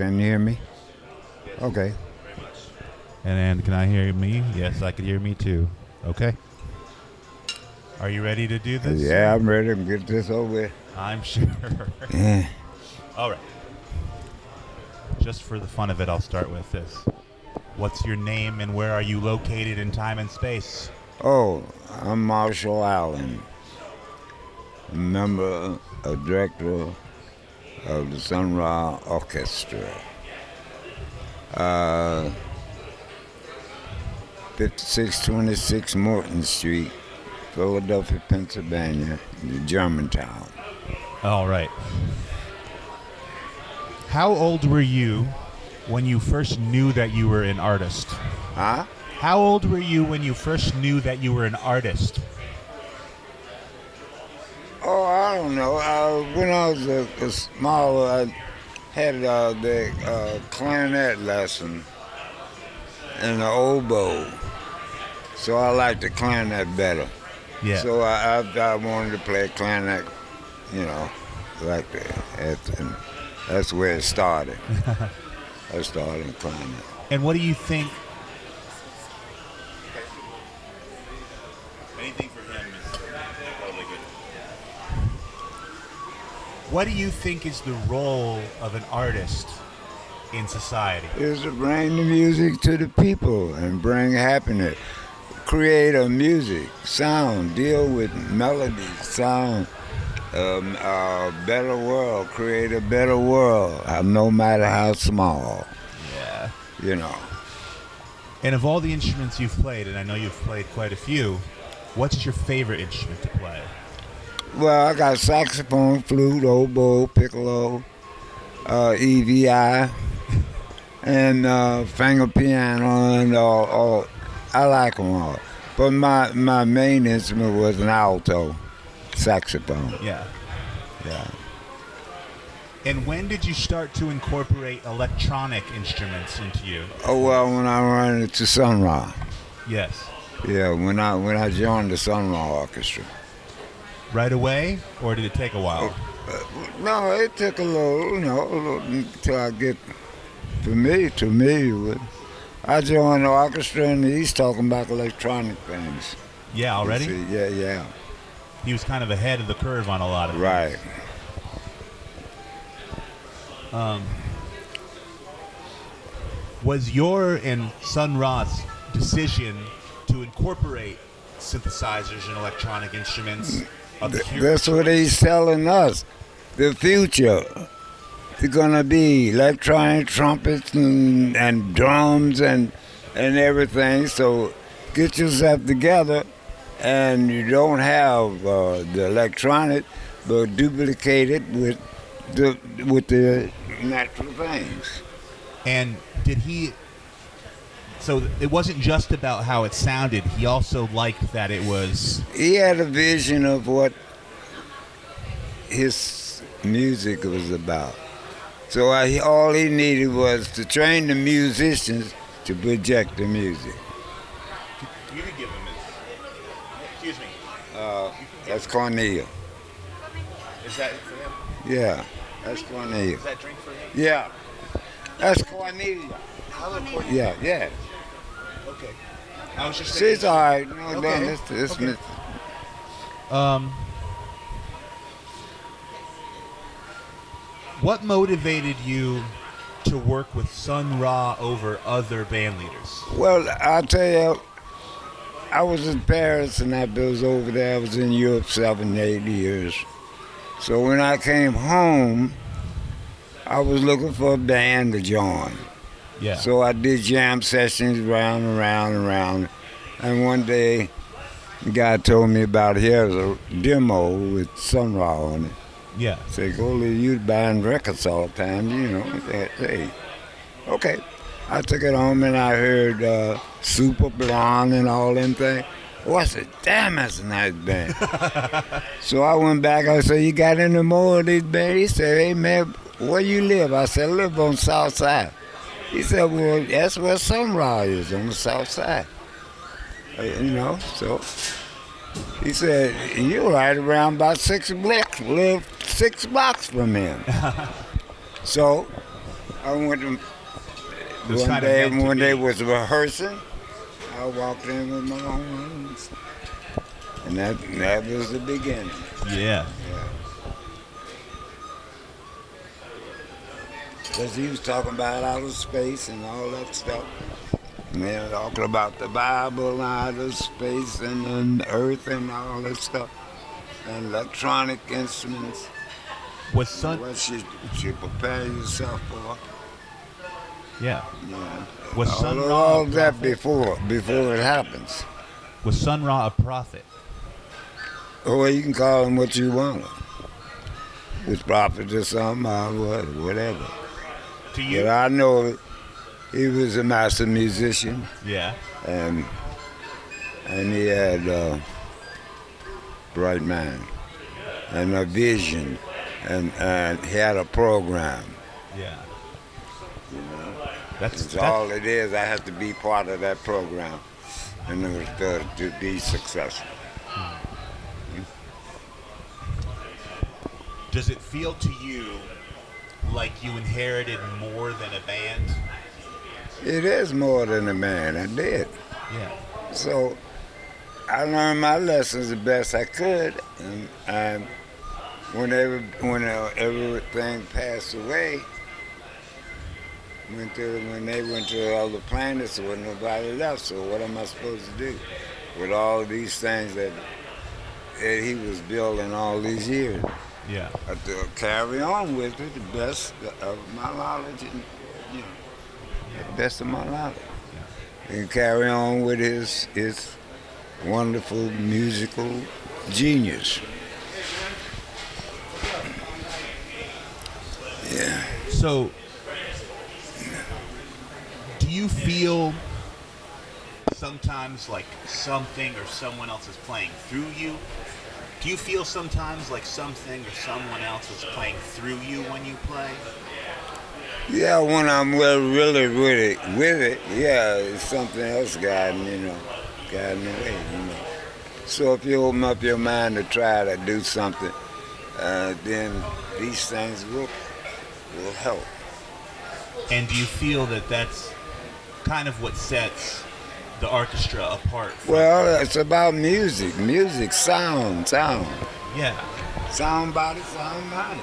Can you hear me? Okay. And can I hear me? Yes, I can hear me too. Okay. Are you ready to do this? Yeah, I'm ready to get this over with. I'm sure. Yeah. All right. Just for the fun of it, I'll start with this. What's your name and where are you located in time and space? Oh, I'm Marshall Allen, member, a director of the SUN RA Orchestra. 5626 Morton Street, Philadelphia, Pennsylvania, Germantown. All right. How old were you when you first knew that you were an artist? Huh? How old were you when you first knew that you were an artist? Oh, I don't know. When I was a smaller, I had the clarinet lesson and the oboe. So I liked the clarinet better. Yeah. So I wanted to play clarinet, like that. And that's where it started. I started in clarinet. And what do you think? Anything for him is totally good. What do you think is the role of an artist in society? Is to bring the music to the people and bring happiness. Create a music, sound, deal with melody, sound, a better world, create a better world, no matter how small. Yeah. And of all the instruments you've played, and I know you've played quite a few, what's your favorite instrument to play? Well, I got saxophone, flute, oboe, piccolo, EVI, and finger piano, and all. I like them all. But my main instrument was an alto saxophone. Yeah. And when did you start to incorporate electronic instruments into you? Oh, well, when I ran into SUN RA. Yes. Yeah, when I joined the SUN RA Orchestra. Right away, or did it take a while? No, it took a little until I get familiar with it. I joined the orchestra and he's talking about electronic things. Yeah, already? Yeah. He was kind of ahead of the curve on a lot of Right. things. Was your and SUN RA's decision to incorporate synthesizers and electronic instruments That's what he's telling us. The future. They're gonna be electronic trumpets and drums and everything. So get yourself together, and you don't have the electronic, but duplicate it with the natural things. And did he? So it wasn't just about how it sounded. He also liked that it was. He had a vision of what his music was about. So all he needed was to train the musicians to project the music. You could give him his. Excuse me. That's Cornelia. Is that for him? Yeah, that's Cornelia. Is that drink for him? Yeah, that's Cornelia. Yeah. Okay. I was just. She's all right. No, Okay. It's Okay. What motivated you to work with SUN RA over other band leaders? Well, I'll tell you, I was in Paris and I was over there. I was in Europe 7, 8 years. So when I came home, I was looking for a band to join. Yeah. So I did jam sessions round and round and round. And one day, the guy told me about here's a demo with SUN RA on it. Yeah. Say, go to you buying records all the time, Hey, okay. I took it home and I heard Super Blonde and all them things. Oh, I said, damn, that's a nice band. So I went back. I said, you got any more of these bands? He said, hey, man, where you live? I said, I live on the south side. He said, well, that's where SUN RA is, on the south side. So he said, you're right around about 6 blocks, live 6 blocks from him. So I went to, It was one kind of day meant to when they be. was rehearsing. I walked in with my horns, and that was the beginning. Yeah. Yeah. Because he was talking about outer space and all that stuff. And they were talking about the Bible and outer space and Earth and all that stuff. And electronic instruments. Was And Sun? what you prepare yourself for. Yeah. Yeah. Was Sun Ra All a that prophet? before it happens. Was Sun Ra a prophet? Or you can call him what you want. His prophet or something, or whatever. To But you? I know he was a master musician, Yeah. and he had a bright mind and a vision, and he had a program. Yeah. You know, That's all it is. I have to be part of that program in order to be successful. Does it feel to you like you inherited more than a band? It is more than a man. I did. Yeah. So I learned my lessons the best I could, and when everything passed away, when they went to other planets, there wasn't nobody left. So what am I supposed to do with all these things that he was building all these years? Yeah. I have to carry on with it the best of my knowledge, and you know, the best of my knowledge, and carry on with his wonderful musical genius. Yeah. So, do you feel sometimes like something or someone else is playing through you? Do you feel sometimes like something or someone else is playing through you when you play? Yeah, when I'm really with it, yeah, it's something else guiding the way, So if you open up your mind to try to do something, then these things will help. And do you feel that that's kind of what sets the orchestra apart from? Well, it's about music, sound. Yeah. Sound body, sound mind.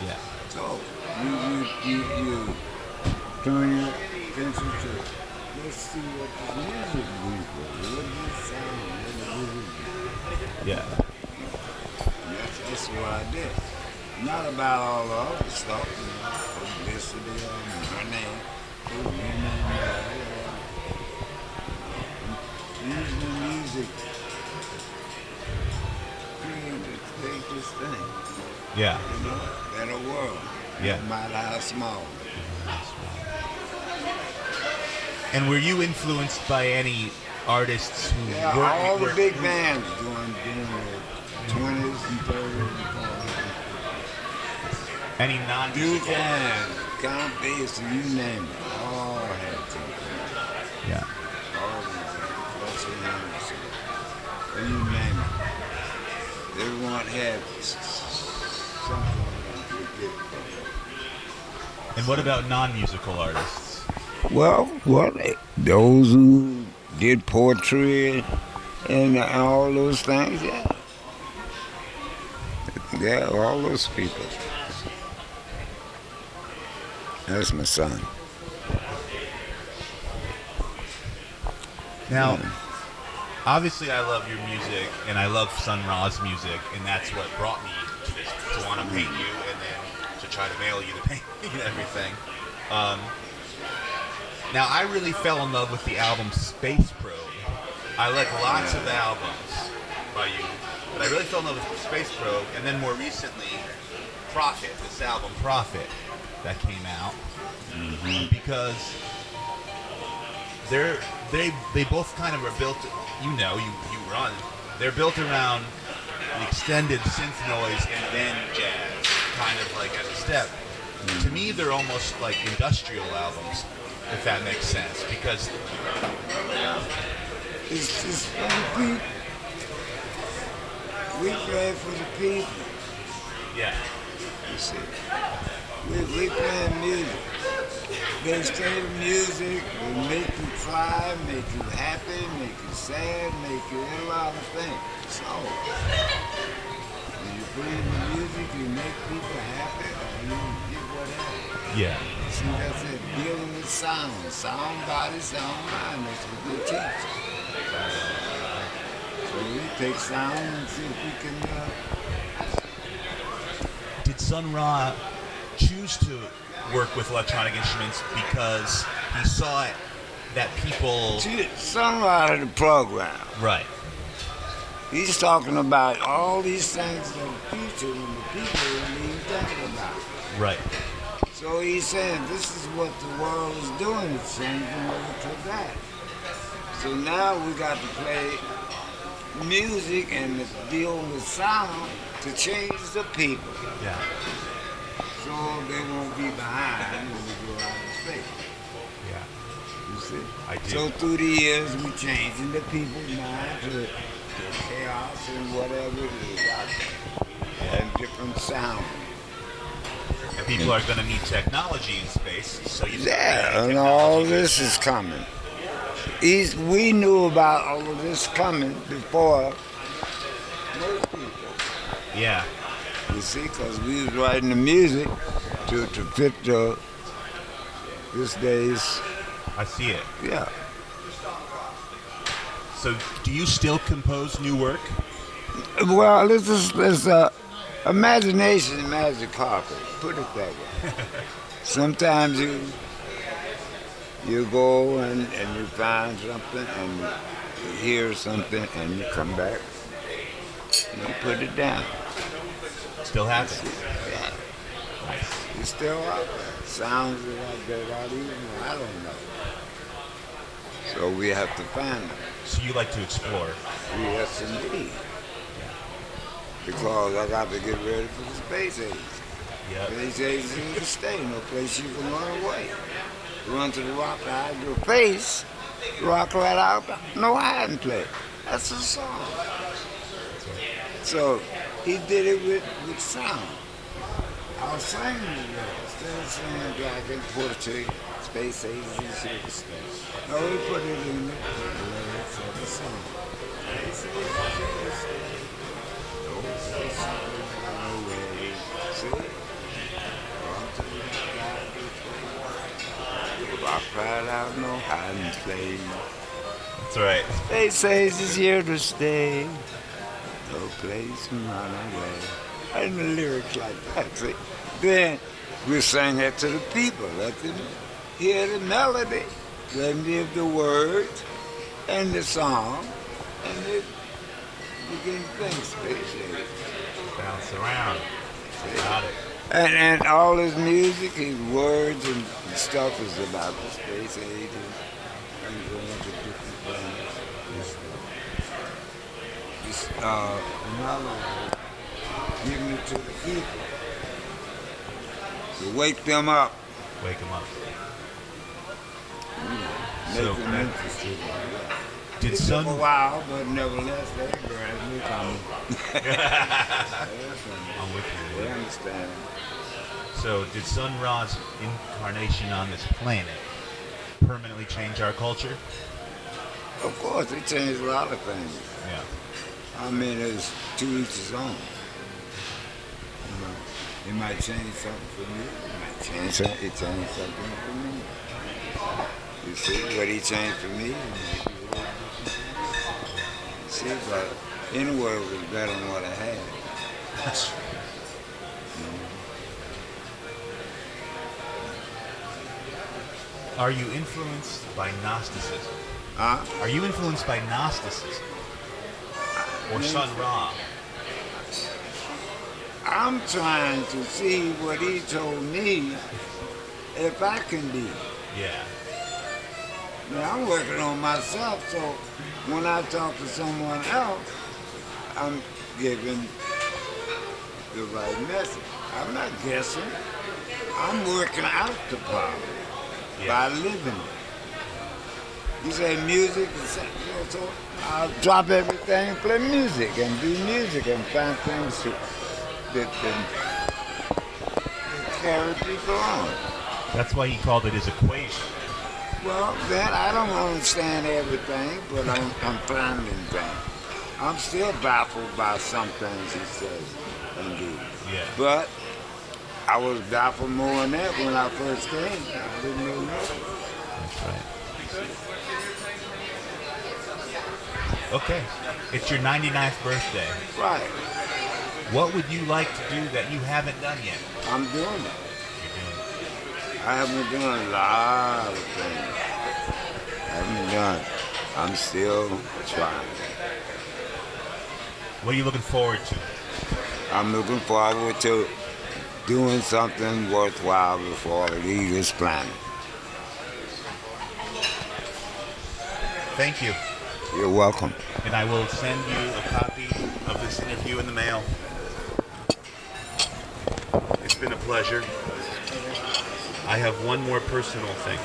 Yeah. So you turn your attention to, let's see what the music means. What does it sound? What does it do? Yeah. And that's just what I did. Not about all the other stuff, publicity or money, using the music to create this thing. Yeah. Better world. Yeah. No matter how small. And were you influenced by any artists who Yeah, weren't? all the big bands doing the 20s and 30s and 40s. Any Duke non-musical? and Count Basie, you name it. All had to. Yeah. All these things. You name it. Everyone had something to get. And what about non-musical artists? Well, those who did poetry and all those things, yeah. Yeah, all those people. That's my son. Now, obviously I love your music, and I love Sun Ra's music, and that's what brought me to this, to want to paint you, and then to try to mail you the painting and everything. Now, I really fell in love with the album Space Probe. I like lots of albums by you, but I really fell in love with Space Probe, and then more recently, Prophet, this album Prophet, that came out, because they both kind of are built, you run, they're built around the extended synth noise and then jazz, kind of like as a step. To me, they're almost like industrial albums, if that makes sense, because It's just for the people. We play for the people. yeah, You see, We playing music. They straight music will make you cry, make you happy, make you sad, make you a lot of things. So, when you play the music, you make people happy, or you get whatever. Yeah. See, that's it. Dealing with sound. Sound body, sound mind. That's what they teach. So we take sound and see if we can... Did Sun Ra choose to work with electronic instruments because he saw it that people... See, Sun Ra had a program. Right. He's talking about all these things that the future and the people don't even think about. Right. So he's saying this is what the world is doing. It's changing over to that. So now we got to play music and to deal with sound to change the people. Yeah. So they won't be behind when we go out in space. Yeah. You see? I do. So through the years we changing the people's mind to chaos and whatever it is out there. And different sound. And people are going to need technology in space, so you Yeah, and all this is coming. We knew about all of this coming before most people. Yeah. You see, because we was writing the music to fit this day's, I see it. yeah. So, do you still compose new work? Well, this imagination, magic carpet. Put it that way. Sometimes you go and you find something and you hear something and you come back and you put it down. Still happens. Yeah. Nice. It's still out there. Sounds like that out even I don't know. So we have to find them. So you like to explore? Yes, indeed. Because I got to get ready for the space age. Yep. Space age is here to stay. No place you can run away. Run to the rock, hide your face, rock right out, no hiding place. That's a song. So he did it with sound. I was singing it instead of saying dragon, portrait, space age is here to stay. No, we put it in the lyrics of the song. Space age is here to stay. No place you can run away. See? Run to the rock right out, no hiding place. That's right. Space age is here to stay. No place to run away. And the lyrics like that, see? Then we sang that to the people. Let them hear the melody. Let them hear the words and the song. And they begin to think space age. Bounce around. Got it. And all his music, his words and stuff is about the space age and going to different planets. Another giving it to the people to wake them up, Wake them up. make So, them interested. Did It took Sun... a while, but nevertheless, they're gradually coming. I'm with you. They man. understand. So, did Sun Ra's incarnation on this planet permanently change our culture? Of course, it changed a lot of things. Yeah. I mean, it's to each his own. You know, it might change something for you. It might change something. It changed something for me. You see, what he changed for me, it might be a little different for you. You see, but anyway, it was better than what I had. That's true. Are you influenced by Gnosticism? Huh? Are you influenced by Gnosticism? Or Sun Ra? I'm trying to see what he told me if I can be. Yeah. Now, I'm working on myself, so when I talk to someone else, I'm giving the right message. I'm not guessing. I'm working out the problem by living it. You say music, so I'll drop everything, play music, and do music, and find things that carry people on. That's why he called it his equation. Well, then I don't understand everything, but I'm finding things. I'm still baffled by some things he says and do. Yeah. But I was baffled more than that when I first came. I didn't know nothing. That's right. Okay. It's your 99th birthday. Right. What would you like to do that you haven't done yet? I'm doing it. You're doing it. I haven't done a lot of things. I haven't done. I'm still trying. What are you looking forward to? I'm looking forward to doing something worthwhile before I leave this planet. Thank you. You're welcome. And I will send you a copy of this interview in the mail. It's been a pleasure. I have one more personal thing.